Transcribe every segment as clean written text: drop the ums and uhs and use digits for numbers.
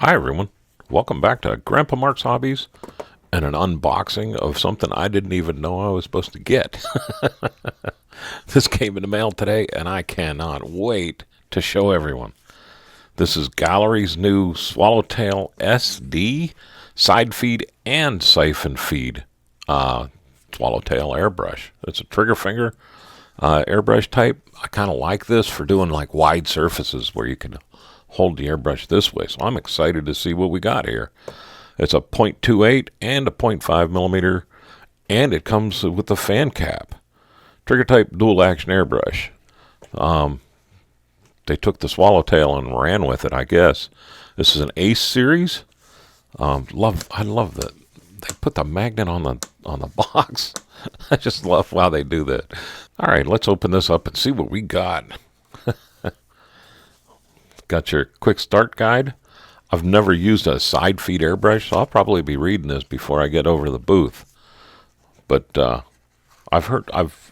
Hi everyone, welcome back to Grandpa Mark's Hobbies and an unboxing of something I didn't even know I was supposed to get. This came in the mail today and I cannot wait to show everyone. This is Gaahlerie's new Swallowtail SD side feed and siphon feed Swallowtail airbrush. It's a trigger finger airbrush type. I kind of like this for doing like wide surfaces where you can hold the airbrush this way. So I'm excited to see what we got here. It's a 0.28 and a 0.5 millimeter, and it comes with the fan cap. Trigger type dual action airbrush. They took the Swallowtail and ran with it, I guess. This is an Ace series. I love that they put the magnet on the box. I just love how they do that. All right, let's open this up and see what we got. Got your quick start guide. I've never used a side feed airbrush, so I'll probably be reading this before I get over to the booth. But I've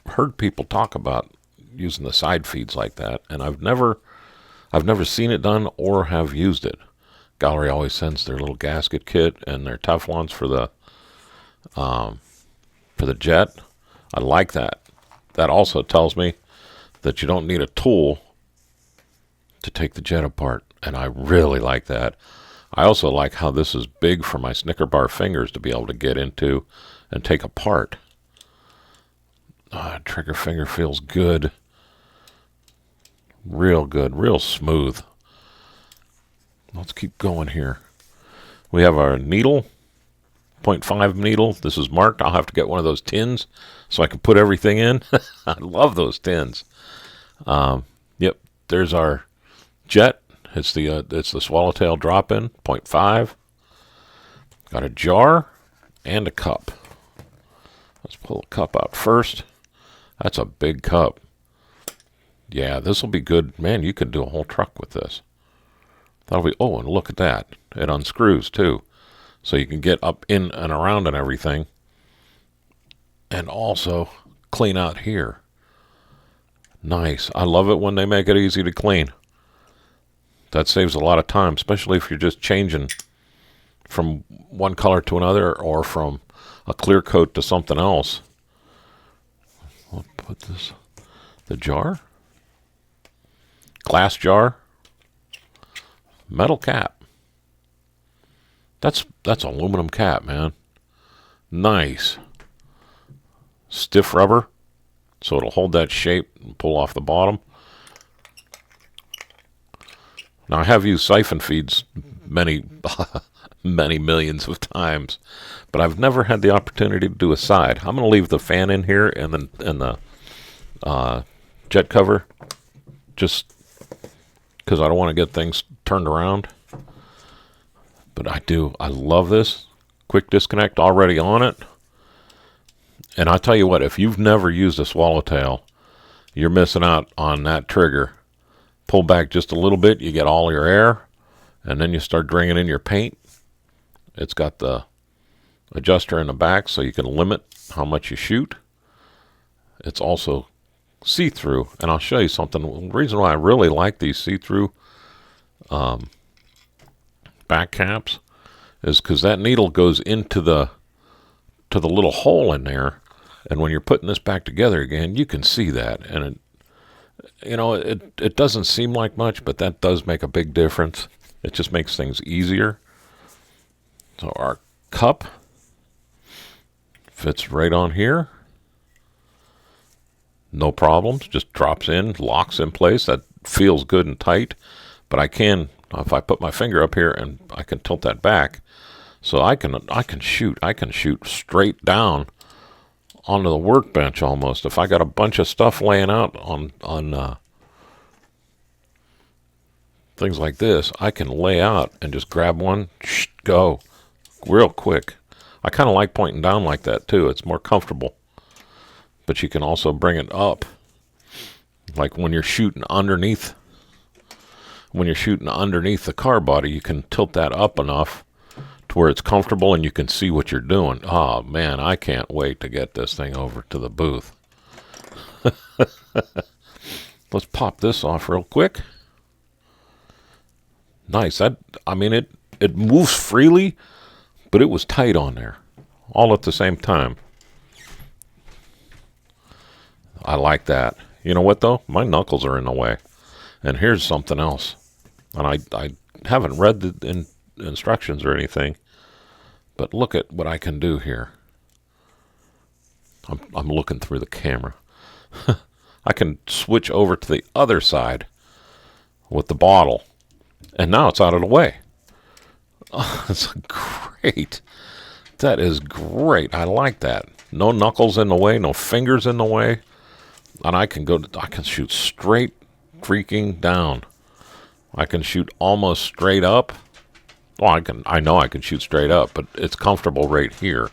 heard people talk about using the side feeds like that, and I've never seen it done or have used it. Gaahleri always sends their little gasket kit and their Teflons for the jet. I like that. That also tells me that you don't need a tool to take the jet apart, and I really like that. I also like how this is big for my Snicker bar fingers to be able to get into and take apart. Trigger finger feels good. Real good, real smooth. Let's keep going here. We have our needle, 0.5 needle. This is marked. I'll have to get one of those tins so I can put everything in. I love those tins. Yep, there's our jet. It's the Swallowtail drop-in, 0.5. Got a jar and a cup. Let's pull the cup out first. That's a big cup. Yeah, this will be good. Man, you could do a whole truck with this. That'll be, oh, and look at that. It unscrews too. So you can get up in and around and everything. And also clean out here. Nice. I love it when they make it easy to clean. That saves a lot of time, especially if you're just changing from one color to another or from a clear coat to something else. I'll put this, the jar, glass jar, metal cap. That's aluminum cap, man. Nice. Stiff rubber, so it'll hold that shape and pull off the bottom. Now, I have used siphon feeds many, many millions of times, but I've never had the opportunity to do a side. I'm going to leave the fan in here and the jet cover, just because I don't want to get things turned around. But I love this. Quick disconnect already on it. And I'll tell you what, if you've never used a Swallowtail, you're missing out on that trigger. Pull back just a little bit, you get all your air, and then you start bringing in your paint. It's got the adjuster in the back so you can limit how much you shoot. It's also see-through, and I'll show you something. The reason why I really like these see-through back caps is because that needle goes into the little hole in there, and when you're putting this back together again, you can see that, and it doesn't seem like much, but that does make a big difference. It just makes things easier. So our cup fits right on here. No problems. Just drops in, locks in place. That feels good and tight. But I can, if I put my finger up here, and I can tilt that back, so I can shoot. I can shoot straight down onto the workbench almost. If I got a bunch of stuff laying out on things like this, I can lay out and just grab one, go, real quick. I kind of like pointing down like that too. It's more comfortable. But you can also bring it up, like when you're shooting underneath. When you're shooting underneath the car body, you can tilt that up enough to where it's comfortable and you can see what you're doing. Oh man, I can't wait to get this thing over to the booth. Let's pop this off real quick. Nice. I mean, it moves freely, but it was tight on there, all at the same time. I like that. You know what, though? My knuckles are in the way. And here's something else. And I haven't read the instructions or anything, but look at what I can do here. I'm looking through the camera. I can switch over to the other side with the bottle, and now it's out of the way. Oh, that's great. That is great. I like that. No knuckles in the way, no fingers in the way, and I can shoot straight freaking down. I can shoot almost straight up. Well, I know I can shoot straight up, but it's comfortable right here.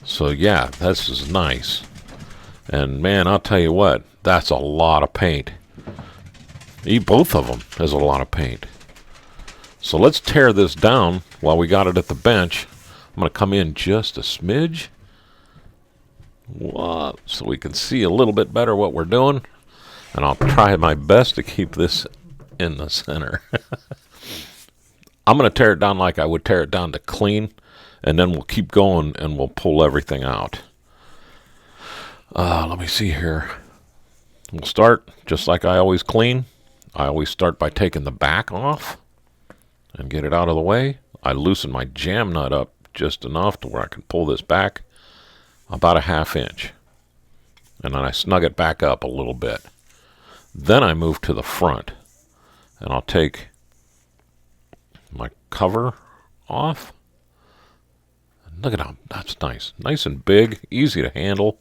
So yeah, this is nice. And man, I'll tell you what, that's a lot of paint. Both of them is a lot of paint. So let's tear this down while we got it at the bench. I'm going to come in just a smidge. So we can see a little bit better what we're doing. And I'll try my best to keep this in the center. I'm going to tear it down like I would tear it down to clean. And then we'll keep going and we'll pull everything out. Let me see here. We'll start just like I always clean. I always start by taking the back off and get it out of the way. I loosen my jam nut up just enough to where I can pull this back about a 1/2 inch. And then I snug it back up a little bit. Then I move to the front and I'll take my cover off. Look at how that's nice. Nice and big, easy to handle.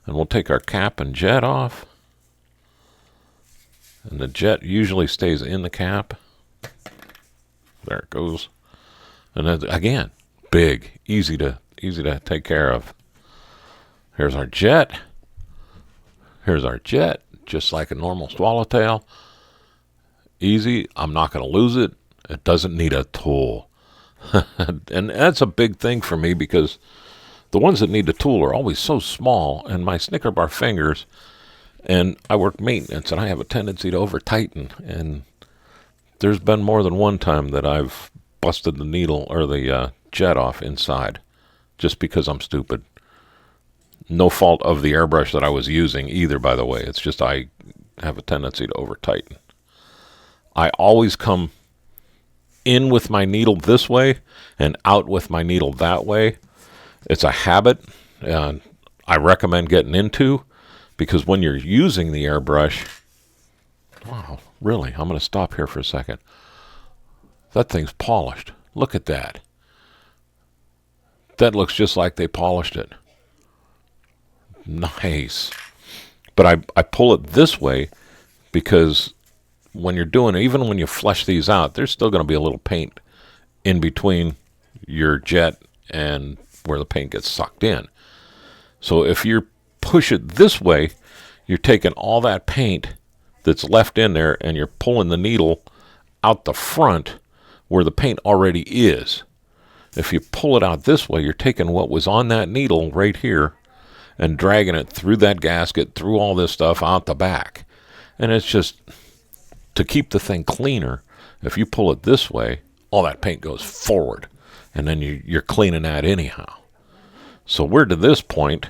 And we'll take our cap and jet off. And the jet usually stays in the cap. There it goes. And then again, big, easy to take care of. Here's our jet. Here's our jet, just like a normal swallowtail. Easy. I'm not going to lose it. It doesn't need a tool. And that's a big thing for me because the ones that need the tool are always so small, and my Snicker bar fingers, and I work maintenance, and I have a tendency to over-tighten, and there's been more than one time that I've busted the needle or the jet off inside just because I'm stupid. No fault of the airbrush that I was using either, by the way. It's just I have a tendency to over-tighten. I always come in with my needle this way and out with my needle that way. It's a habit I recommend getting into because when you're using the airbrush, wow, really, I'm going to stop here for a second. That thing's polished. Look at that. That looks just like they polished it. Nice. But I pull it this way because when you're doing it, even when you flush these out, there's still going to be a little paint in between your jet and where the paint gets sucked in. So if you push it this way, you're taking all that paint that's left in there and you're pulling the needle out the front where the paint already is. If you pull it out this way, you're taking what was on that needle right here and dragging it through that gasket, through all this stuff out the back. And it's just, to keep the thing cleaner, if you pull it this way, all that paint goes forward. And then you're cleaning that anyhow. So we're to this point,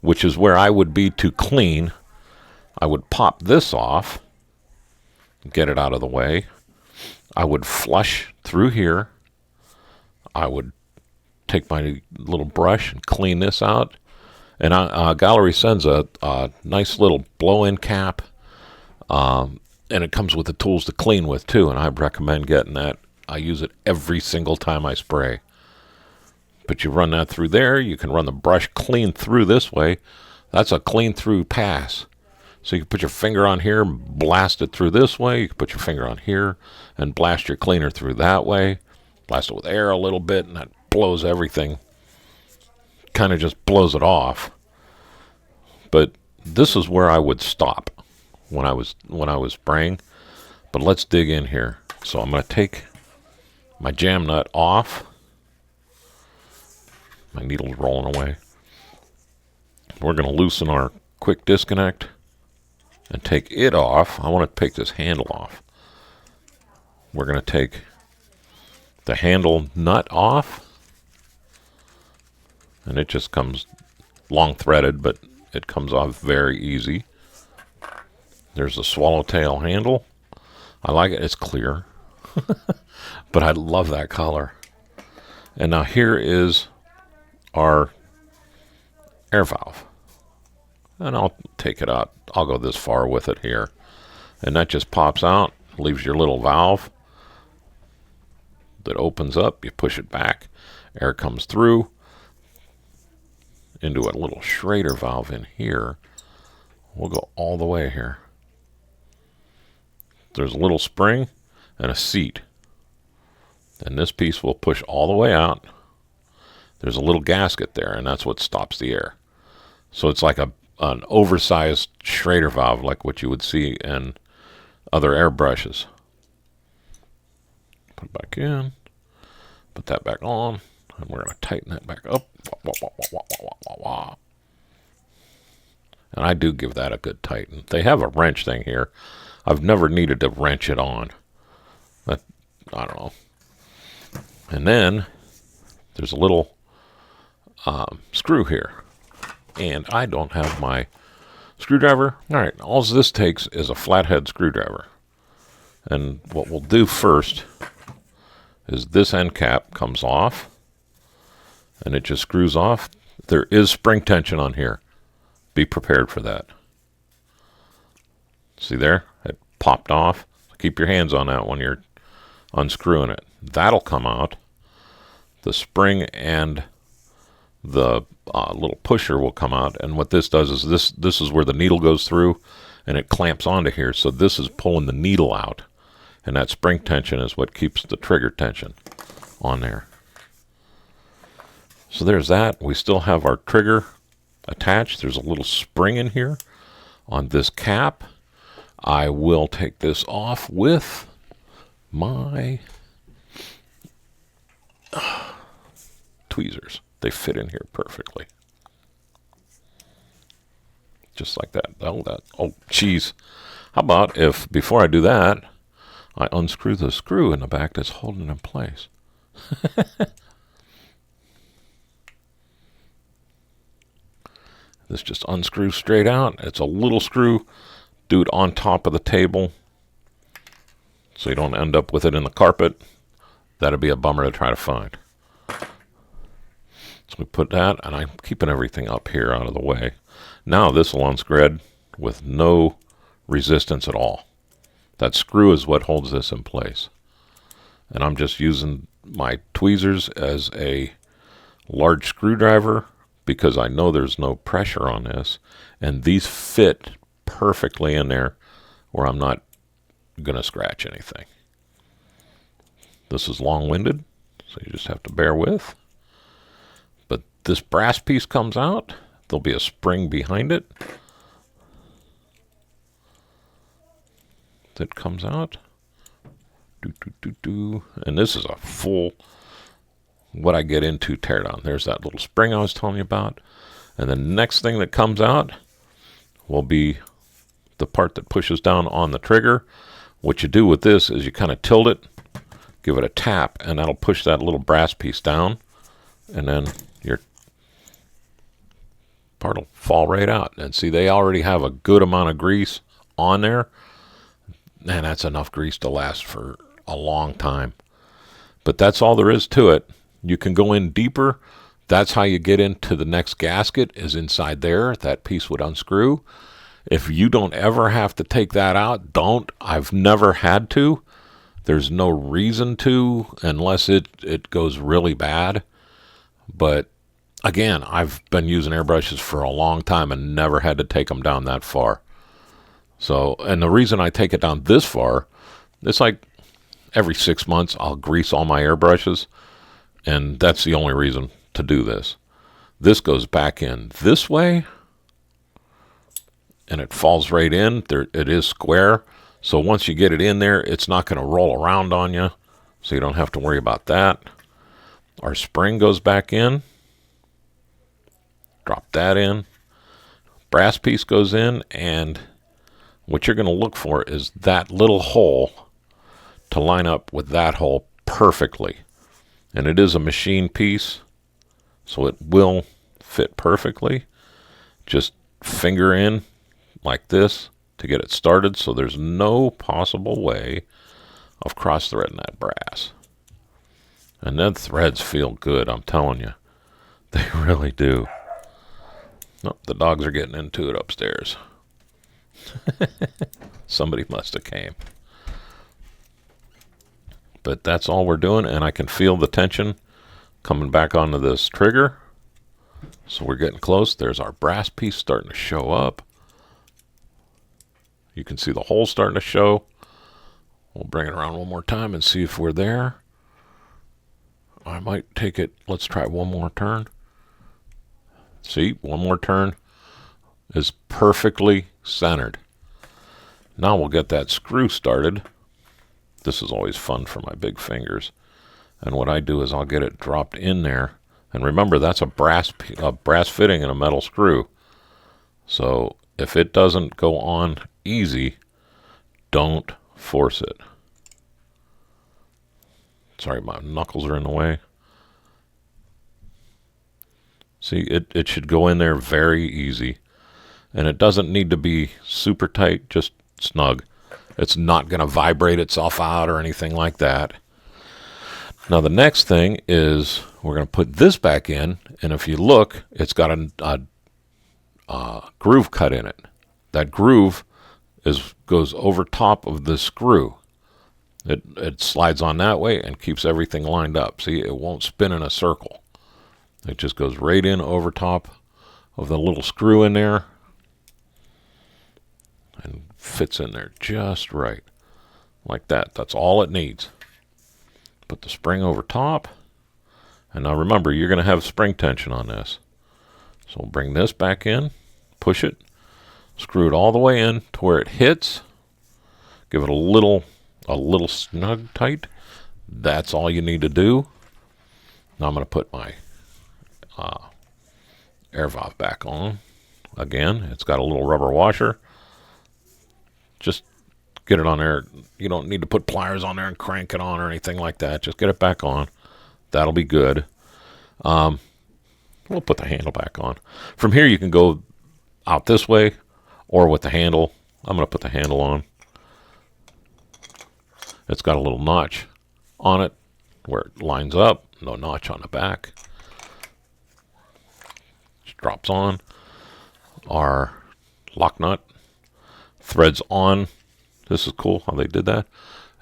which is where I would be to clean. I would pop this off, get it out of the way. I would flush through here. I would take my little brush and clean this out. And Gaahleri sends a nice little blow-in cap. And it comes with the tools to clean with, too. And I recommend getting that. I use it every single time I spray. But you run that through there. You can run the brush clean through this way. That's a clean through pass. So you can put your finger on here, blast it through this way. You can put your finger on here and blast your cleaner through that way. Blast it with air a little bit, and that blows everything. Kind of just blows it off. But this is where I would stop when I was spraying. But let's dig in here. So I'm going to take my jam nut off. My needle's rolling away. We're going to loosen our quick disconnect and take it off. I want to take this handle off. We're going to take the handle nut off, and it just comes long threaded, but it comes off very easy. There's the Swallowtail handle. I like it. It's clear, but I love that color. And now here is our air valve. And I'll take it out. I'll go this far with it here. And that just pops out, leaves your little valve that opens up. You push it back, air comes through into a little Schrader valve in here. We'll go all the way here. There's a little spring and a seat. And this piece will push all the way out. There's a little gasket there, and that's what stops the air. So it's like an oversized Schrader valve, like what you would see in other airbrushes. Put it back in. Put that back on. And we're going to tighten that back up. And I do give that a good tighten. They have a wrench thing here. I've never needed to wrench it on. But I don't know. And then there's a little screw here. And I don't have my screwdriver. All right, all this takes is a flathead screwdriver. And what we'll do first is this end cap comes off. And it just screws off. There is spring tension on here. Be prepared for that. See there? It popped off. Keep your hands on that when you're unscrewing it. That'll come out. The spring and the little pusher will come out. And what this does is this is where the needle goes through and it clamps onto here. So this is pulling the needle out. And that spring tension is what keeps the trigger tension on there. So there's that. We still have our trigger attached. There's a little spring in here on this cap. I will take this off with my tweezers. They fit in here perfectly. Just like that. Oh, geez. How about if, before I do that, I unscrew the screw in the back that's holding it in place. This just unscrews straight out. It's a little screw. Do it on top of the table so you don't end up with it in the carpet. That'd be a bummer to try to find. So we put that, and I'm keeping everything up here out of the way. Now this will unscrew with no resistance at all. That screw is what holds this in place. And I'm just using my tweezers as a large screwdriver because I know there's no pressure on this. And these fit perfectly in there where I'm not going to scratch anything. This is long-winded, so you just have to bear with. But this brass piece comes out. There'll be a spring behind it that comes out. And this is a full, what I get into teardown. There's that little spring I was telling you about. And the next thing that comes out will be the part that pushes down on the trigger. What you do with this is you kind of tilt it, give it a tap, and that'll push that little brass piece down. And then your part will fall right out. And see, they already have a good amount of grease on there. And that's enough grease to last for a long time. But that's all there is to it. You can go in deeper. That's how you get into the next gasket, is inside there. That piece would unscrew. If you don't ever have to take that out, don't. I've never had to. There's no reason to unless it goes really bad. But again, I've been using airbrushes for a long time and never had to take them down that far. So, and the reason I take it down this far, it's like every 6 months I'll grease all my airbrushes, and that's the only reason to do this. This goes back in this way, and it falls right in. There, it is square, so once you get it in there, it's not going to roll around on you, so you don't have to worry about that. Our spring goes back in. Drop that in. Brass piece goes in, and what you're going to look for is that little hole to line up with that hole perfectly. And it is a machine piece, so it will fit perfectly. Just finger in like this to get it started, so there's no possible way of cross-threading that brass. And then threads feel good, I'm telling you. They really do. Oh, the dogs are getting into it upstairs. Somebody must have came. But that's all we're doing, and I can feel the tension coming back onto this trigger. So we're getting close. There's our brass piece starting to show up. You can see the hole starting to show. We'll bring it around one more time and see if we're there. I might take it, let's try one more turn. See, one more turn is perfectly centered. Now we'll get that screw started. This is always fun for my big fingers. And what I do is I'll get it dropped in there. And remember, that's a brass fitting and a metal screw. So if it doesn't go on easy, don't force it. Sorry, my knuckles are in the way. See, it should go in there very easy. And it doesn't need to be super tight, just snug. It's not going to vibrate itself out or anything like that. Now the next thing is we're going to put this back in, and if you look, it's got a groove cut in it. That groove goes over top of the screw. It slides on that way and keeps everything lined up. See, it won't spin in a circle. It just goes right in over top of the little screw in there and fits in there just right. Like that. That's all it needs. Put the spring over top. And now remember, you're going to have spring tension on this. So we'll bring this back in, push it, screw it all the way in to where it hits. Give it a little snug tight. That's all you need to do. Now I'm going to put my air valve back on. Again, it's got a little rubber washer. Just get it on there. You don't need to put pliers on there and crank it on or anything like that. Just get it back on. That'll be good. We'll put the handle back on. From here you can go out this way or with the handle. I'm going to put the handle on. It's got a little notch on it where it lines up. No notch on the back. Just drops on. Our lock nut threads on. This is cool how they did that.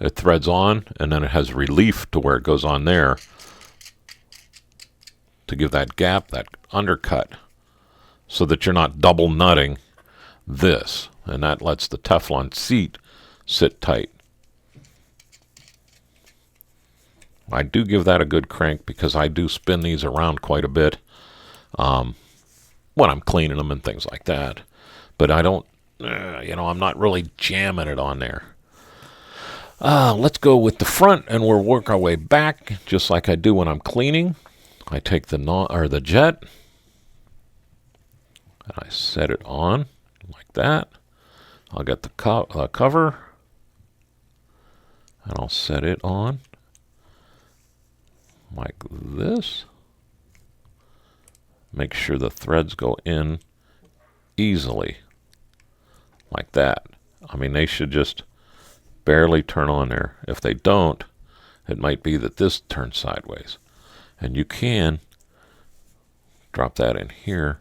It threads on, and then it has relief to where it goes on there to give that gap, that undercut, so that you're not double nutting this, and that lets the Teflon seat sit tight. I do give that a good crank because I do spin these around quite a bit when I'm cleaning them and things like that. But I don't, I'm not really jamming it on there. Let's go with the front, and we'll work our way back just like I do when I'm cleaning. I take the jet, and I set it on like that. I'll get the cover, and I'll set it on like this. Make sure the threads go in easily like that. I mean, they should just barely turn on there. If they don't, it might be that this turns sideways. And you can drop that in here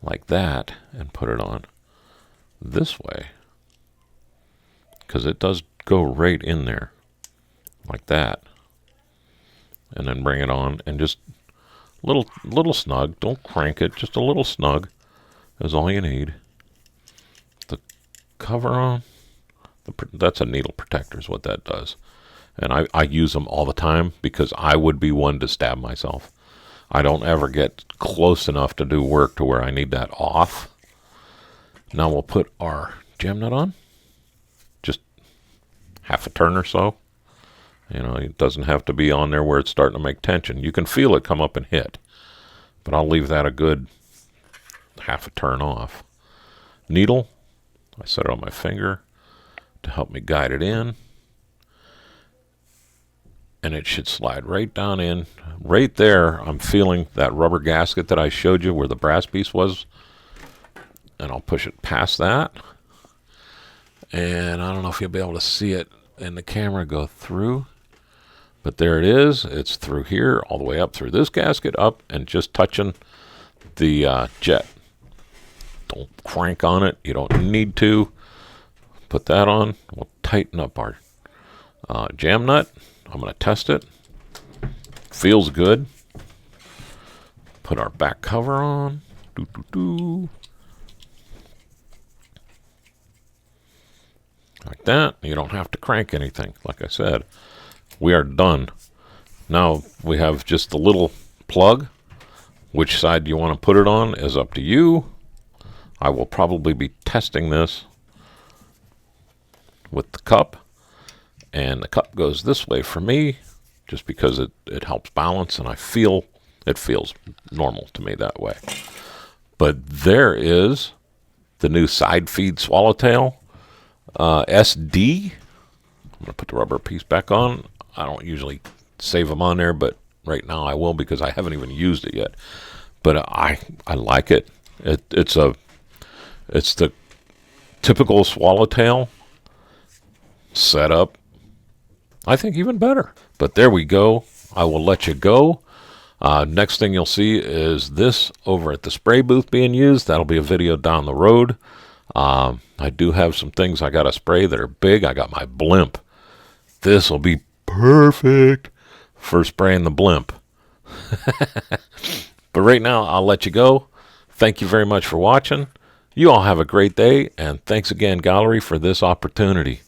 like that and put it on this way, because it does go right in there like that. And then bring it on, and just little snug. Don't crank it, just a little snug is all you need. The cover on, that's a needle protector is what that does. And I use them all the time because I would be one to stab myself. I don't ever get close enough to do work to where I need that off. Now we'll put our jam nut on. Just half a turn or so. It doesn't have to be on there where it's starting to make tension. You can feel it come up and hit. But I'll leave that a good half a turn off. Needle, I set it on my finger to help me guide it in. and it should slide right down in. Right there, I'm feeling that rubber gasket that I showed you where the brass piece was, and I'll push it past that. And I don't know if you'll be able to see it in the camera go through, but there it is. It's through here, all the way up through this gasket, up, and just touching the jet. Don't crank on it. You don't need to. Put that on. We'll tighten up our jam nut. I'm going to test it. Feels good. Put our back cover on. Like that. You don't have to crank anything. Like I said, we are done. Now we have just the little plug. Which side you want to put it on is up to you. I will probably be testing this with the cup. And the cup goes this way for me, just because it helps balance, and I feel it feels normal to me that way. But there is the new side feed Swallowtail SD. I'm going to put the rubber piece back on. I don't usually save them on there, but right now I will because I haven't even used it yet. But I like it. It's the typical Swallowtail setup. I think even better. But there we go. I will let you go. Next thing you'll see is this over at the spray booth being used. That'll be a video down the road. I do have some things I got to spray that are big. I got my blimp. This will be perfect for spraying the blimp. But right now, I'll let you go. Thank you very much for watching. You all have a great day, and thanks again, Gaahleri, for this opportunity.